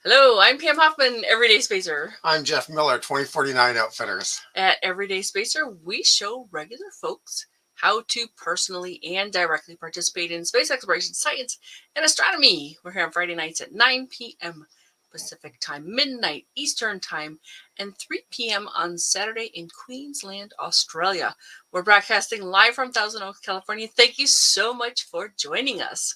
Hello, I'm Pam Hoffman, Everyday Spacer. I'm Jeff Miller, 2049 Outfitters. At Everyday Spacer, we show regular folks how to personally and directly participate in space exploration, science, and astronomy. We're here on Friday nights at 9 p.m. Pacific Time, midnight Eastern Time, and 3 p.m. on Saturday in Queensland, Australia. We're broadcasting live from Thousand Oaks, California. Thank you so much for joining us.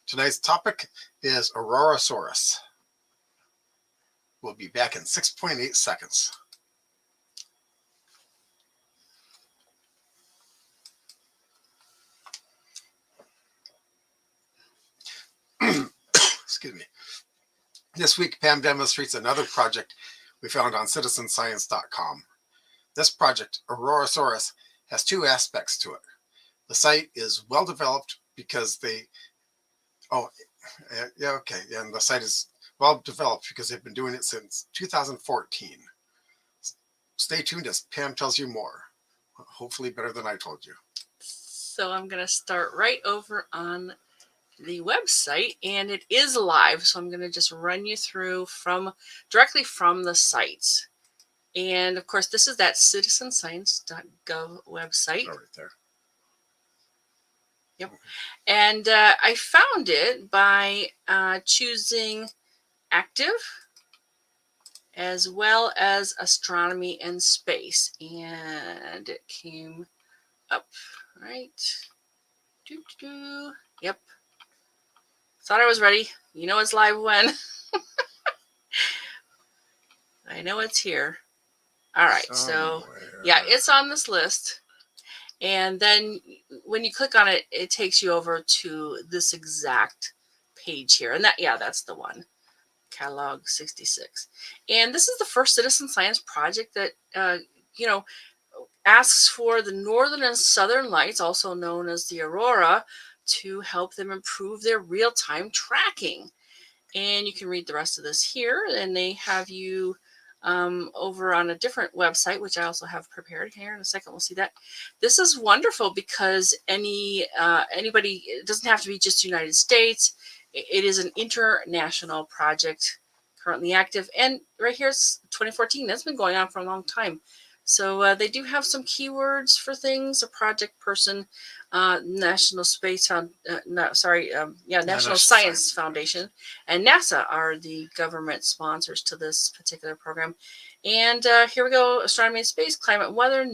Tonight's topic is Aurorasaurus. We'll be back in 6.8 seconds. Excuse me. This week, Pam demonstrates another project we found on citizenscience.com. This project, Aurorasaurus, has two aspects to it. The site is well developed because and the site is well developed because they've been doing it since 2014. Stay tuned as Pam tells you more, hopefully better than I told you. So I'm going to start right over on the website, and it is live, so I'm going to just run you through directly from the sites. And of course, this is that citizenscience.gov website. Oh, right there. Yep. And I found it by choosing active as well as astronomy and space, and it came up right. Yep. Thought I was ready. You know it's live when. I know it's here. All right. So yeah, it's on this list. And then when you click on it, it takes you over to this exact page here. And that's the one. Catalog 66. And this is the first citizen science project that, asks for the northern and southern lights, also known as the aurora, to help them improve their real-time tracking. And you can read the rest of this here. And they have you over on a different website, which I also have prepared here. In a second, we'll see that. This is wonderful because anybody, it doesn't have to be just the United States. It is an international project currently active. And right here is 2014. That's been going on for a long time. So they do have some keywords for things. A project person, National Space National Science Foundation, and NASA are the government sponsors to this particular program. And here we go: astronomy and space, climate and weather,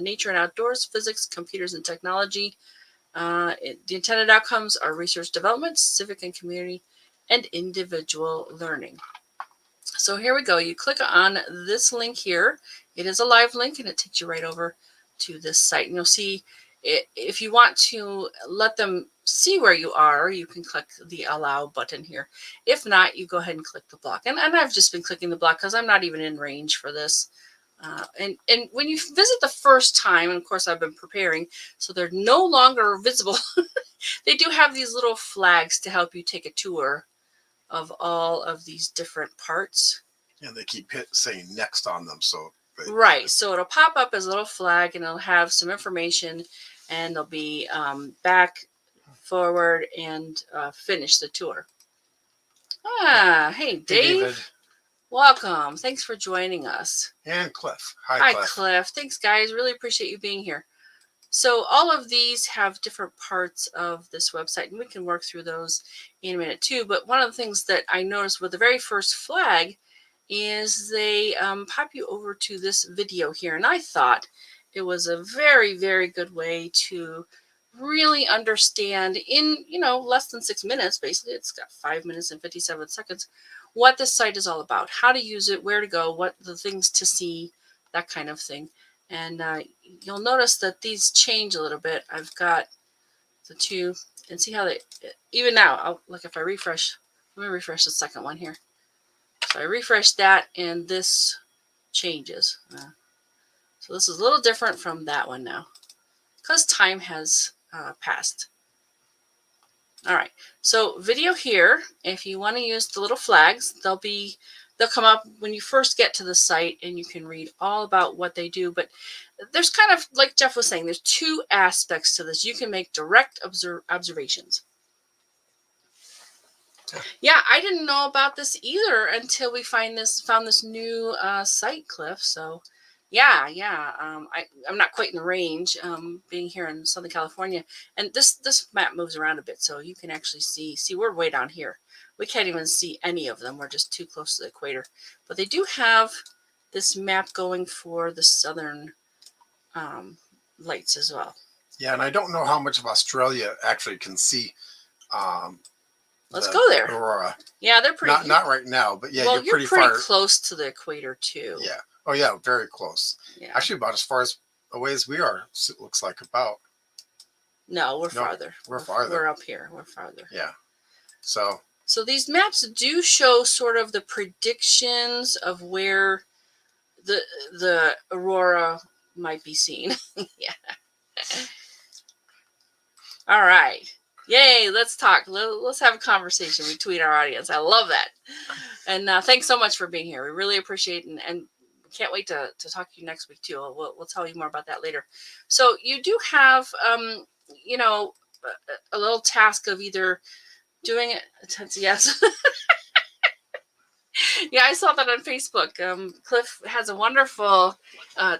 nature and outdoors, physics, computers and technology. The intended outcomes are research development, civic and community, and individual learning. So here we go. You click on this link here. It is a live link, and it takes you right over to this site. And you'll see if you want to let them see where you are, you can click the allow button here. If not, you go ahead and click the block. And I've just been clicking the block because I'm not even in range for this. And when you visit the first time, and of course I've been preparing, so they're no longer visible. They do have these little flags to help you take a tour of all of these different parts. And they keep saying next on them. Right. So it'll pop up as a little flag, and it'll have some information, and they'll be back, forward, and finish the tour. Hey, Dave. Welcome. Thanks for joining us. And Cliff. Hi, Cliff. Thanks, guys. Really appreciate you being here. So all of these have different parts of this website, and we can work through those in a minute too. But one of the things that I noticed with the very first flag is they pop you over to this video here. And I thought it was a very, very good way to really understand in, less than 6 minutes, basically. It's got 5 minutes and 57 seconds, what this site is all about, how to use it, where to go, what the things to see, that kind of thing. And you'll notice that these change a little bit. I've got the two, and see how they, even now, if I refresh, let me refresh the second one here. So I refresh that, and this changes. So this is a little different from that one now, because time has passed. All right, so video here, if you want to use the little flags, they'll come up when you first get to the site, and you can read all about what they do. But there's kind of, like Jeff was saying, there's two aspects to this. You can make direct observations. Yeah, I didn't know about this either until we found this new site, Cliff. So, yeah. I'm not quite in the range, being here in Southern California, and this map moves around a bit, so you can actually see. See, we're way down here. We can't even see any of them. We're just too close to the equator. But they do have this map going for the southern lights as well. Yeah, and I don't know how much of Australia actually can see. Let's go there. Aurora. Yeah, they're pretty. Not right now, but yeah, well, you're pretty far close to the equator too. Yeah. Oh yeah, very close. Yeah. Actually, about as far as away as we are. It looks like about. No, we're farther. We're farther. We're up here. We're farther. Yeah. So these maps do show sort of the predictions of where the aurora might be seen. Yeah. All right. Yay, let's talk. Let's have a conversation between our audience. I love that. And thanks so much for being here. We really appreciate it, and can't wait to talk to you next week too. We'll tell you more about that later. So you do have a little task of either doing it. Yes. Yeah, I saw that on Facebook. Cliff has a wonderful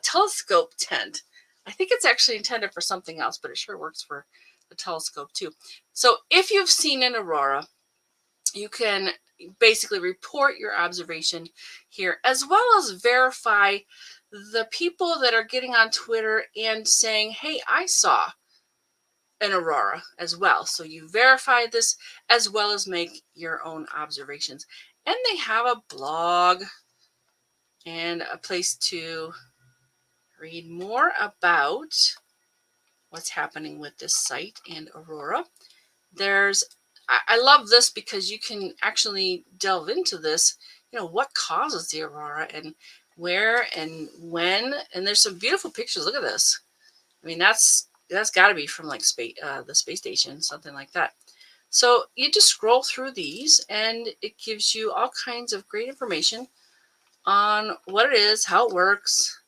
telescope tent. I think it's actually intended for something else, but it sure works for the telescope too. So if you've seen an aurora, you can basically report your observation here, as well as verify the people that are getting on Twitter and saying, hey, I saw an aurora as well. So you verify this as well as make your own observations. And they have a blog and a place to read more about what's happening with this site and aurora. I love this because you can actually delve into this, what causes the aurora and where and when. And there's some beautiful pictures. Look at this. I mean, that's got to be from like the space station, something like that. So you just scroll through these and it gives you all kinds of great information on what it is, how it works.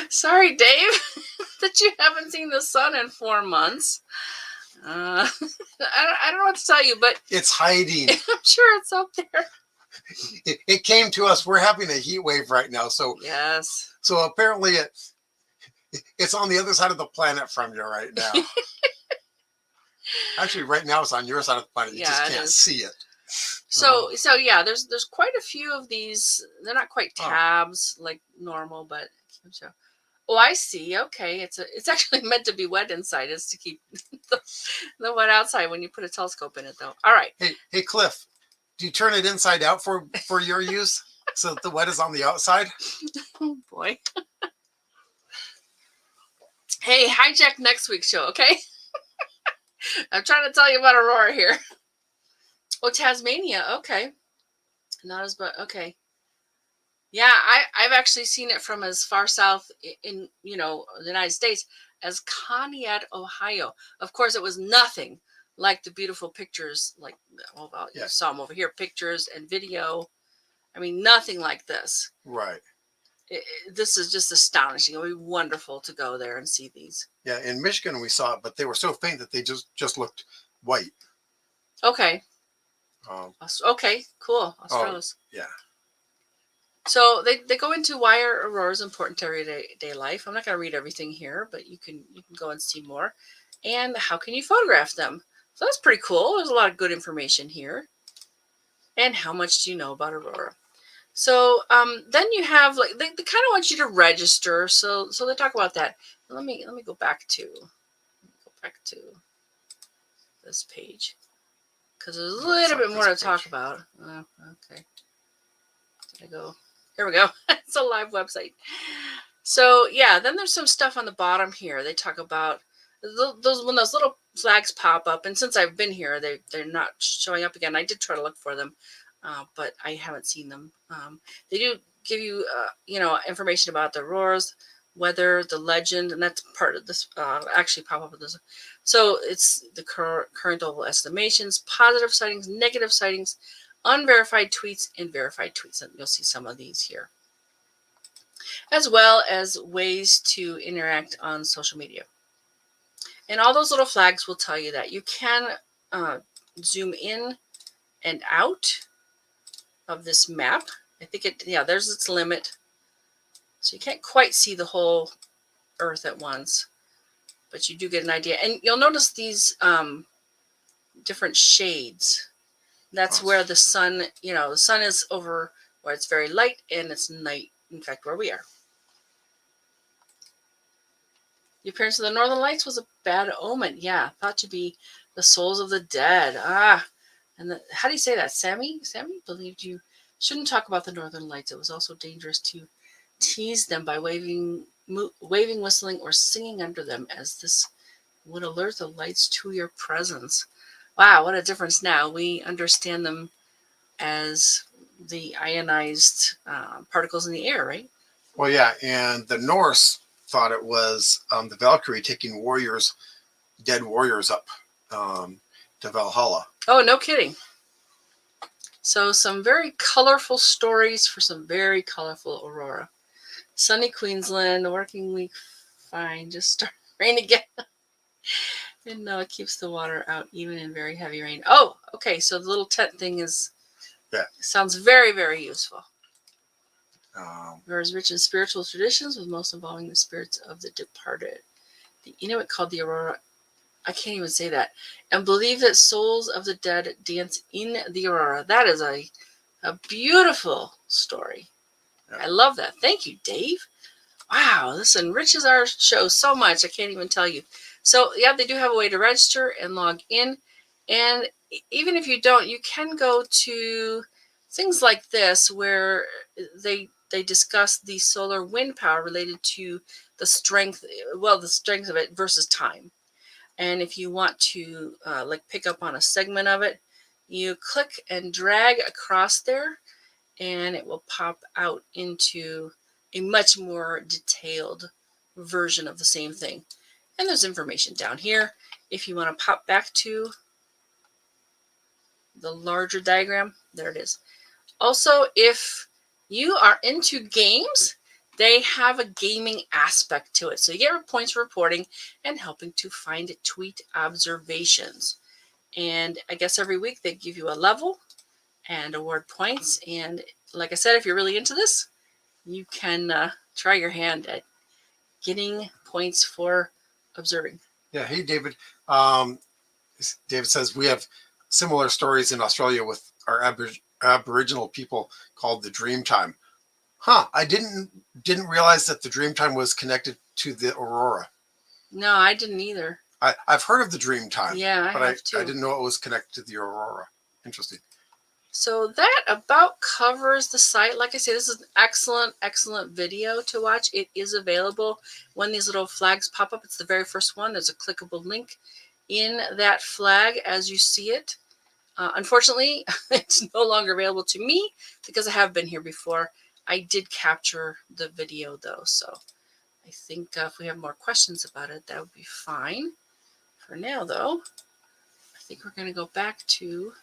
Sorry, Dave, that you haven't seen the sun in 4 months. I don't know what to tell you, but it's hiding. I'm sure it's up there. It came to us. We're having a heat wave right now. So yes. So apparently it's on the other side of the planet from you right now. Actually, right now it's on your side of the planet. You just can't see it. So yeah, there's quite a few of these. They're not quite tabs like normal, but oh, I see. Okay, it's actually meant to be wet inside. It's to keep the wet outside when you put a telescope in it, though. All right. Hey, Cliff, do you turn it inside out for your use so that the wet is on the outside? Oh boy. Hey, hijack next week's show, okay? I'm trying to tell you about aurora here. Oh, Tasmania. Okay. Not as but okay. Yeah, I've actually seen it from as far south in the United States as Conneaut, Ohio. Of course, it was nothing like the beautiful pictures, like you saw them over here, pictures and video. I mean, nothing like this. Right. This is just astonishing. It would be wonderful to go there and see these. Yeah, in Michigan we saw it, but they were so faint that they just looked white. Okay. Okay, cool. Australis. Yeah. So they go into why are auroras important to everyday life. I'm not going to read everything here, but you can go and see more. And how can you photograph them? So that's pretty cool. There's a lot of good information here. And how much do you know about aurora? So then you have like they kind of want you to register. So they talk about that. Let me go back to this page because there's a little bit more to talk about. Okay. Here we go. It's a live website. So yeah, then there's some stuff on the bottom here. They talk about those when those little flags pop up, and since I've been here, they're not showing up again. I did try to look for them, but I haven't seen them. They do give you information about the auroras, weather, the legend, and that's part of this. Actually, pop up with this. So it's the current oval estimations, positive sightings, negative sightings, unverified tweets, and verified tweets. And you'll see some of these here, as well as ways to interact on social media. And all those little flags will tell you that. You can zoom in and out of this map. I think there's its limit. So you can't quite see the whole Earth at once, but you do get an idea. And you'll notice these different shades. That's where the sun, the sun is over where it's very light and it's night, in fact, where we are. The appearance of the northern lights was a bad omen. Yeah, thought to be the souls of the dead. And how do you say that? Sammy believed you shouldn't talk about the northern lights. It was also dangerous to tease them by waving, whistling, or singing under them, as this would alert the lights to your presence. Wow, what a difference now. We understand them as the ionized particles in the air, right? Well, yeah, and the Norse thought it was the Valkyrie taking dead warriors up to Valhalla. Oh, no kidding. So some very colorful stories for some very colorful aurora. Sunny Queensland, working week fine, just started rain again. And no, it keeps the water out even in very heavy rain. Oh, okay, so the little tent thing sounds very, very useful. We're as rich in spiritual traditions, with most involving the spirits of the departed. The Inuit called the aurora, I can't even say that, and believe that souls of the dead dance in the aurora. That is a beautiful story. Yeah. I love that. Thank you, Dave. Wow, this enriches our show so much. I can't even tell you. So, yeah, they do have a way to register and log in. And even if you don't, you can go to things like this where they discuss the solar wind power related to the strength of it versus time. And if you want to pick up on a segment of it, you click and drag across there, and it will pop out into a much more detailed version of the same thing. And there's information down here if you want to pop back to the larger diagram. There it is. Also, if you are into games, they have a gaming aspect to it. So you get points for reporting and helping to find tweet observations. And I guess every week they give you a level and award points. And like I said, if you're really into this, you can try your hand at getting points for observing. Yeah. Hey, David. David says we have similar stories in Australia with our Aboriginal people called the Dreamtime. Huh. I didn't realize that the Dreamtime was connected to the aurora. No, I didn't either. I've heard of the Dreamtime. Yeah, I have too. I didn't know it was connected to the aurora. Interesting. So that about covers the site. Like I say, this is an excellent, excellent video to watch. It is available when these little flags pop up. It's the very first one. There's a clickable link in that flag as you see it. Unfortunately, it's no longer available to me because I have been here before. I did capture the video though, so I think if we have more questions about it, that would be fine. For now though, I think we're going to go back to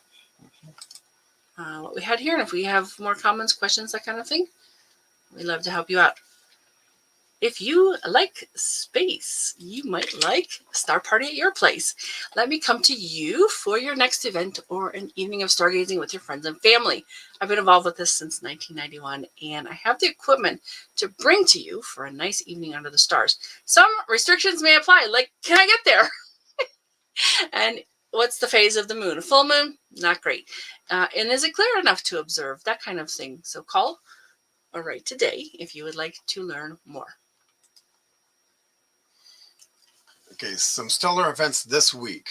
what we had here, and if we have more comments, questions, that kind of thing, we'd love to help you out. If you like space, you might like Star Party at your place. Let me come to you for your next event or an evening of stargazing with your friends and family. I've been involved with this since 1991, and I have the equipment to bring to you for a nice evening under the stars. Some restrictions may apply, like, can I get there? And what's the phase of the moon? A full moon? Not great. And is it clear enough to observe? That kind of thing. So call or write today if you would like to learn more. Okay, some stellar events this week.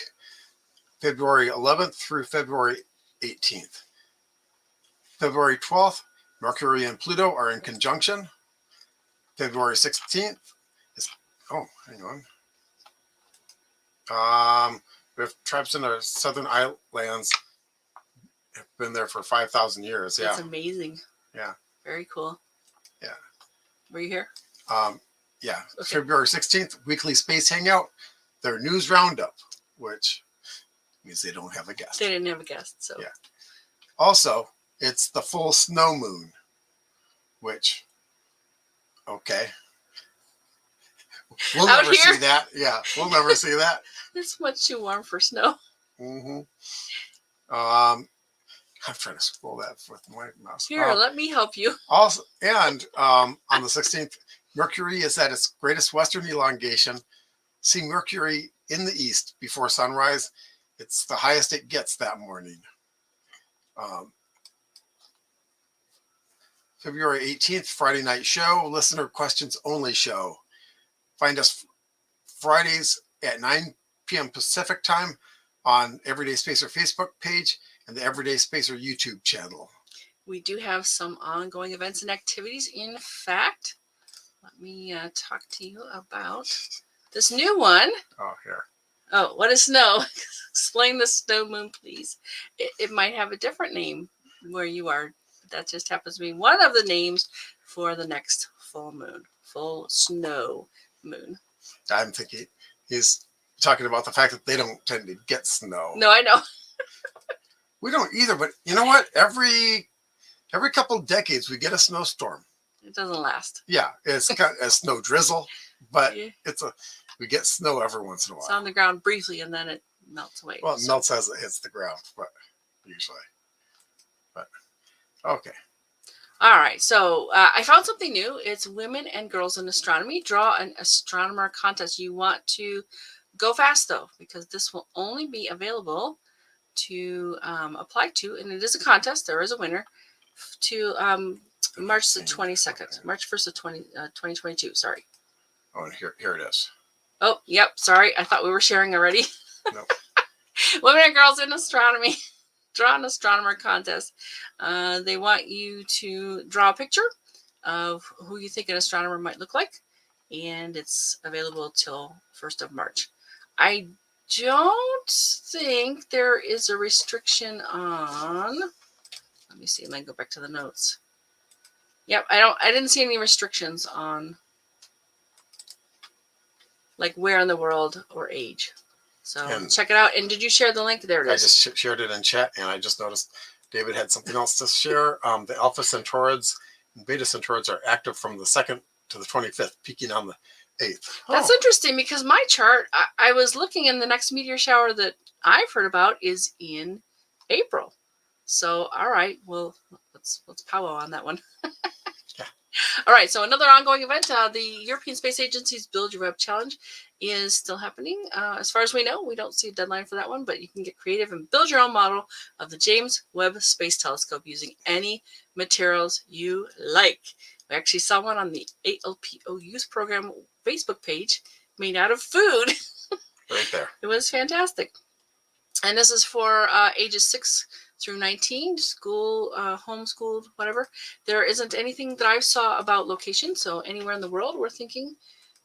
February 11th through February 18th. February 12th, Mercury and Pluto are in conjunction. February 16th is, hang on. We have tribes in the southern islands have been there for 5,000 years. Yeah. That's amazing. Yeah. Very cool. Yeah. Were you here? Yeah. Okay. February 16th, weekly space hangout. Their news roundup, which means they don't have a guest. They didn't have a guest, so. Yeah. Also, it's the full snow moon, which, okay. We'll Out never here? see that. Yeah, we'll never see that. It's much too warm for snow. Hmm I'm trying to scroll that with my mouse. Here, let me help you. Also, and on the 16th, Mercury is at its greatest western elongation. See Mercury in the east before sunrise. It's the highest it gets that morning. February 18th, Friday night show, listener questions only show. Find us Fridays at 9 p.m. Pacific time on Everyday Spacer Facebook page and the Everyday Spacer YouTube channel. We do have some ongoing events and activities. In fact, let me talk to you about this new one. Oh, here. Oh, what is snow? Explain the snow moon, please. It might have a different name where you are. That just happens to be one of the names for the next full moon, full snow moon. I'm thinking he's talking about the fact that they don't tend to get snow. No, I know. We don't either, but you know what? Every couple of decades we get a snowstorm. It doesn't last. Yeah, it's got a snow drizzle, but Yeah. we get snow every once in a while. It's on the ground briefly and then it melts away. Well, it melts as it hits the ground, but usually. But okay. All right, so I found something new. It's Women and Girls in Astronomy. Draw an astronomer contest. You want to go fast, though, because this will only be available to apply to, and it is a contest. There is a winner to March the 22nd, March 1st of 2022. Sorry. Oh, and here it is. Oh, yep. Sorry. I thought we were sharing already. Nope. Women and Girls in Astronomy. Draw an astronomer contest. They want you to draw a picture of who you think an astronomer might look like, and it's available till 1st of March. I don't think there is a restriction on. Let me see. Let me go back to the notes. Yep, I didn't see any restrictions on like where in the world or age. So check it out. And did you share the link? There it is. I just shared it in chat, and I just noticed David had something else to share. The Alpha Centaurids and Beta Centaurids are active from the 2nd to the 25th, peaking on the 8th. That's interesting because my chart, I was looking, in the next meteor shower that I've heard about is in April. So, all right, well, let's powwow on that one. Yeah. All right, so another ongoing event, the European Space Agency's Build Your Web Challenge is still happening. As far as we know, we don't see a deadline for that one, but you can get creative and build your own model of the James Webb Space Telescope using any materials you like. We actually saw one on the ALPO Youth Program Facebook page made out of food. Right there. It was fantastic. And this is for ages 6 through 19, school, homeschooled, whatever. There isn't anything that I saw about location, so anywhere in the world we're thinking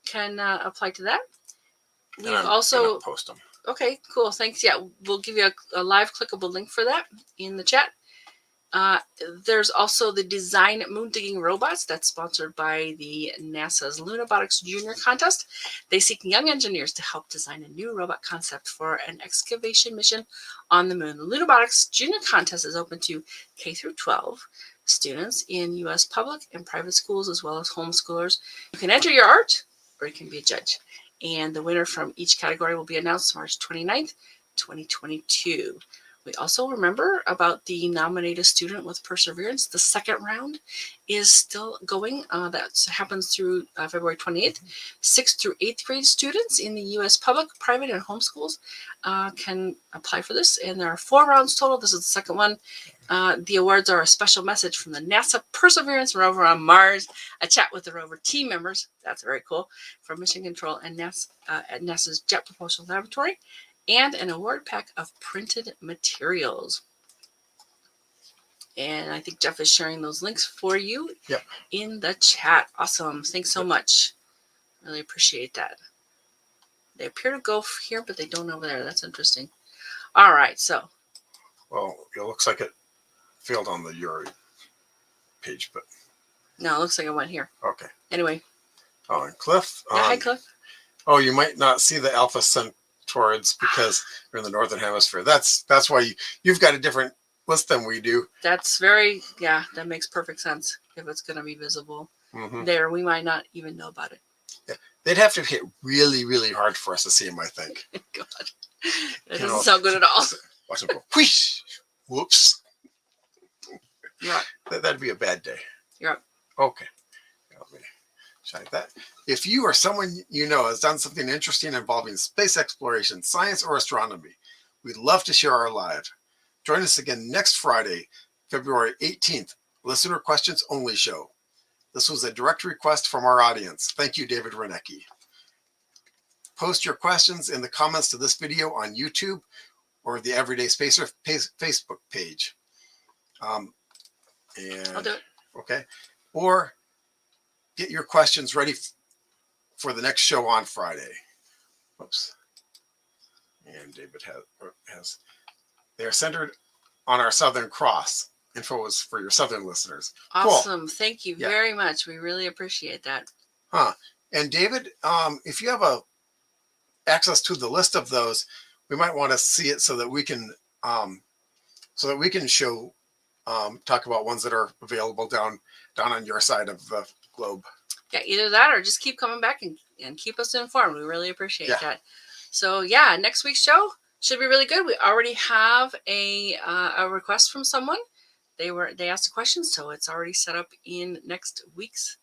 can apply to that. We've also post them. Okay, cool. Thanks. Yeah, we'll give you a live clickable link for that in the chat. There's also the Design Moon Digging Robots that's sponsored by the NASA's Lunabotics Junior Contest. They seek young engineers to help design a new robot concept for an excavation mission on the moon. The Lunabotics Junior Contest is open to K through 12 students in U.S. public and private schools, as well as homeschoolers. You can enter your art, or you can be a judge. And the winner from each category will be announced March 29th, 2022. We also remember about the nominated student with perseverance. The second round is still going. That happens through February 28th. 6th through 8th grade students in the U.S. public, private, and homeschools can apply for this. And there are 4 rounds total. This is the second one. The awards are a special message from the NASA Perseverance rover on Mars, a chat with the rover team members. That's very cool. From Mission Control and NASA, at NASA's Jet Propulsion Laboratory, and an award pack of printed materials. And I think Jeff is sharing those links for you in the chat. Awesome. Thanks so much. Really appreciate that. They appear to go here, but they don't over there. That's interesting. All right. So. Well, it looks like it failed on the Yuri page, but. No, it looks like it went here. Okay. Anyway. Oh, and Cliff. Yeah, hi, Cliff. Oh, you might not see the Alpha Centaurids because they're in the Northern Hemisphere. That's why you've got a different list than we do. That's that makes perfect sense. If it's going to be visible there, we might not even know about it. Yeah. They'd have to hit really, really hard for us to see them, I think. God, that doesn't sound good at all. Watch them go, whoosh, whoops. Yeah. That'd be a bad day. Yeah. Okay. Let me check that. If you or someone you know has done something interesting involving space exploration, science, or astronomy, we'd love to share our live. Join us again next Friday, February 18th, Listener Questions Only Show. This was a direct request from our audience. Thank you, David Renecki. Post your questions in the comments to this video on YouTube or the Everyday Spacer Facebook page. I'll do it. Okay. Or get your questions ready for the next show on Friday. Oops. And David has they are centered on our Southern Cross. Info is for your Southern listeners. Awesome. Cool. Thank you very much. We really appreciate that. And David, if you have access to the list of those, we might want to see it so that we can show talk about ones that are available down on your side of the globe. Yeah, either that or just keep coming back and keep us informed. We really appreciate that. So yeah, next week's show should be really good. We already have a request from someone. They asked a question, so it's already set up in next week's.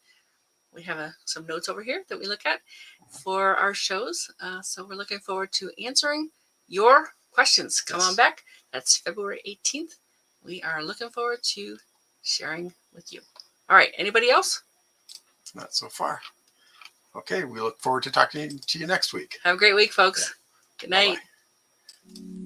We have some notes over here that we look at for our shows. So we're looking forward to answering your questions. Come on back. That's February 18th. We are looking forward to sharing with you. All right. Anybody else? Not so far. Okay. We look forward to talking to you next week. Have a great week, folks. Good night. Bye-bye.